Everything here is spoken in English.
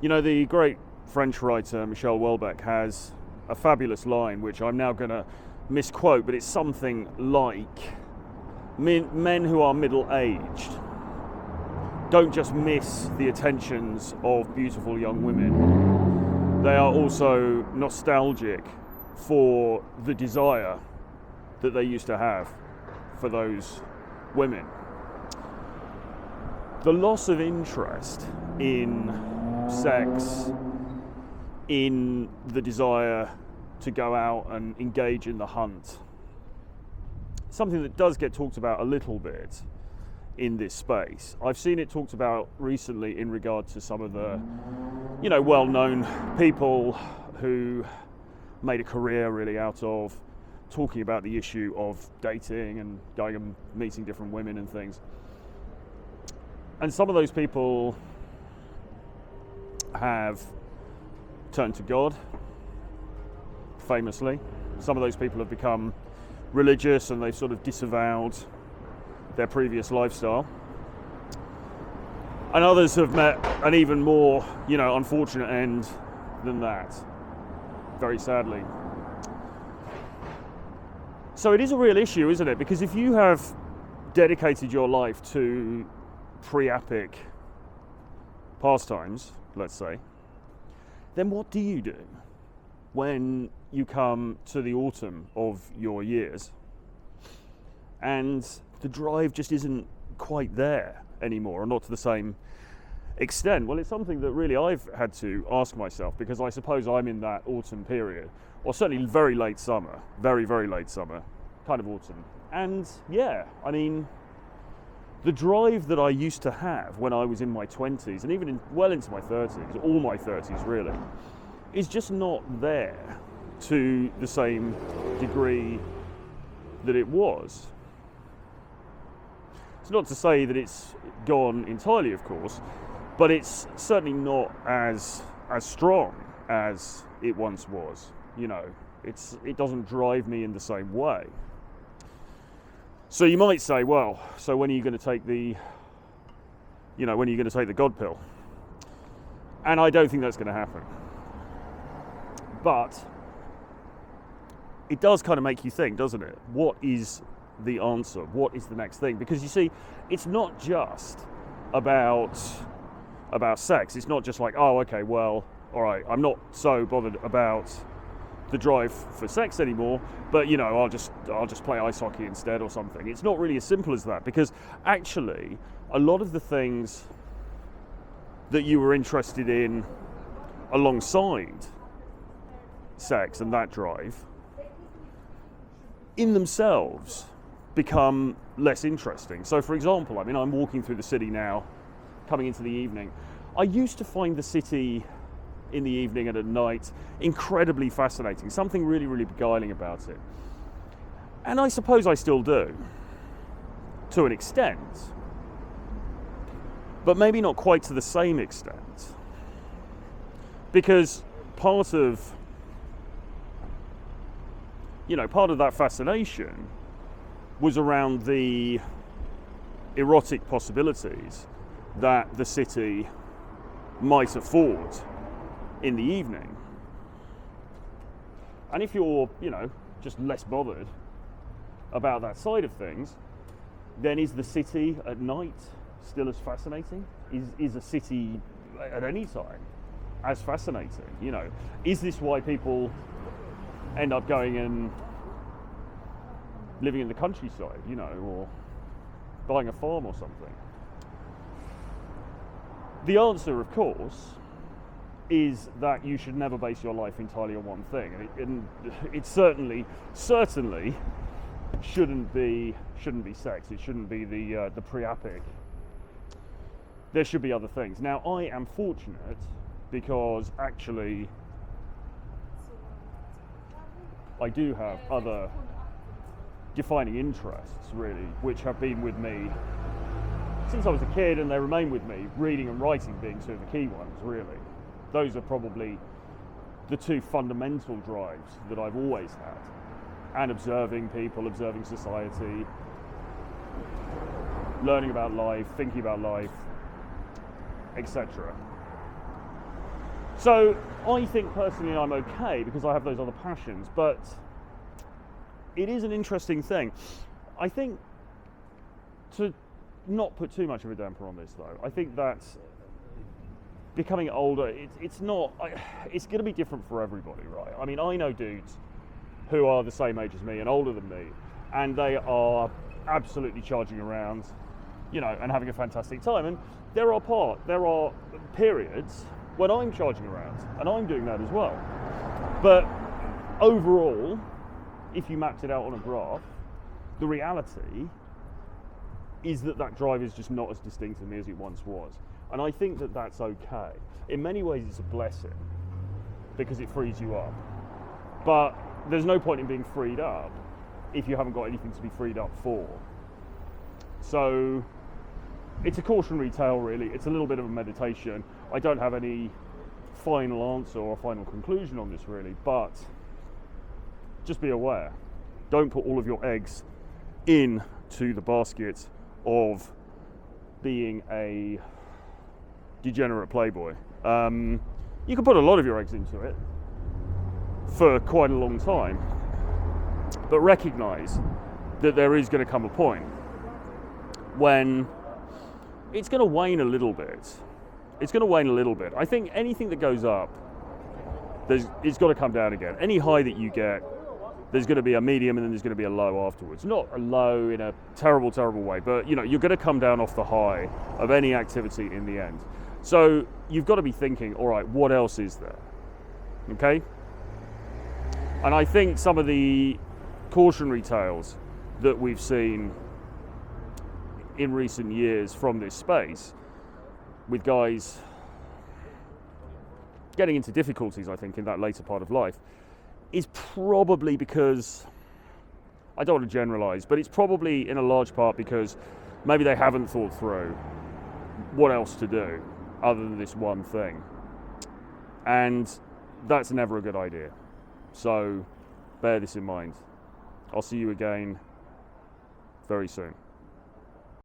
You know, the great French writer Michel Houellebecq has a fabulous line, which I'm now going to misquote, but it's something like, men who are middle-aged don't just miss the attentions of beautiful young women, they are also nostalgic for the desire that they used to have for those women. The loss of interest in sex, in the desire to go out and engage in the hunt, something that does get talked about a little bit in this space. I've seen it talked about recently in regard to some of the, well-known people who made a career really out of talking about the issue of dating and going and meeting different women and things. And some of those people have turned to God, famously. Some of those people have become religious and they've sort of disavowed their previous lifestyle. And others have met an even more, unfortunate end than that, very sadly. So it is a real issue, isn't it? Because if you have dedicated your life to pre-APPROACH pastimes, let's say, then what do you do when you come to the autumn of your years and the drive just isn't quite there anymore, or not to the same extent? Well, it's something that really I've had to ask myself, because I suppose I'm in that autumn period, or certainly very late summer, very, very late summer, kind of autumn. And yeah, I mean, the drive that I used to have when I was in my 20s, and even well into my 30s, all my 30s really, is just not there to the same degree that it was. It's not to say that it's gone entirely, of course, but it's certainly not as strong as it once was. It doesn't drive me in the same way. So you might say, well, so when are you going to take the God pill? And I don't think that's going to happen. But it does kind of make you think, doesn't it? What is the answer? What is the next thing? Because you see, it's not just about sex. It's not just like, oh, okay, well, all right, I'm not so bothered about the drive for sex anymore, but I'll just play ice hockey instead or something. It's not really as simple as that, because actually a lot of the things that you were interested in alongside sex and that drive in themselves become less interesting. So for example, I mean, I'm walking through the city now, coming into the evening. I used to find the city in the evening and at night incredibly fascinating, something really, really beguiling about it. And I suppose I still do, to an extent, but maybe not quite to the same extent. Because part of that fascination was around the erotic possibilities that the city might afford in the evening. And if you're, just less bothered about that side of things, then is the city at night still as fascinating? Is a city at any time as fascinating? Is this why people end up going and living in the countryside, or buying a farm or something? The answer, of course, is that you should never base your life entirely on one thing, and it certainly shouldn't be sex. It shouldn't be the pre-APPROACH. There should be other things. Now, I am fortunate because actually I do have other defining interests, really, which have been with me since I was a kid, and they remain with me, reading and writing being two of the key ones, really. Those are probably the two fundamental drives that I've always had. And observing people, observing society, learning about life, thinking about life, etc. So I think personally I'm okay because I have those other passions, but it is an interesting thing. I think to not put too much of a damper on this though, I think that becoming older, it's not, it's going to be different for everybody, right? I mean, I know dudes who are the same age as me and older than me, and they are absolutely charging around, you know, and having a fantastic time. And there are periods when I'm charging around, and I'm doing that as well. But overall, if you mapped it out on a graph, the reality is that drive is just not as distinct to me as it once was. And I think that that's okay. In many ways, it's a blessing because it frees you up. But there's no point in being freed up if you haven't got anything to be freed up for. So it's a cautionary tale, really. It's a little bit of a meditation. I don't have any final answer or final conclusion on this, really, but just be aware. Don't put all of your eggs into the basket of being a degenerate playboy. You can put a lot of your eggs into it for quite a long time, but recognize that there is going to come a point when it's going to wane a little bit. It's going to wane a little bit. I think anything that goes up, it's got to come down again. Any high that you get, there's going to be a medium and then there's going to be a low afterwards. Not a low in a terrible, terrible way, but you know, you're going to come down off the high of any activity in the end. So you've got to be thinking, all right, what else is there? Okay? And I think some of the cautionary tales that we've seen in recent years from this space, with guys getting into difficulties, I think, in that later part of life, is probably because, I don't want to generalize, but it's probably in a large part because maybe they haven't thought through what else to do other than this one thing. And that's never a good idea. So bear this in mind. I'll see you again very soon.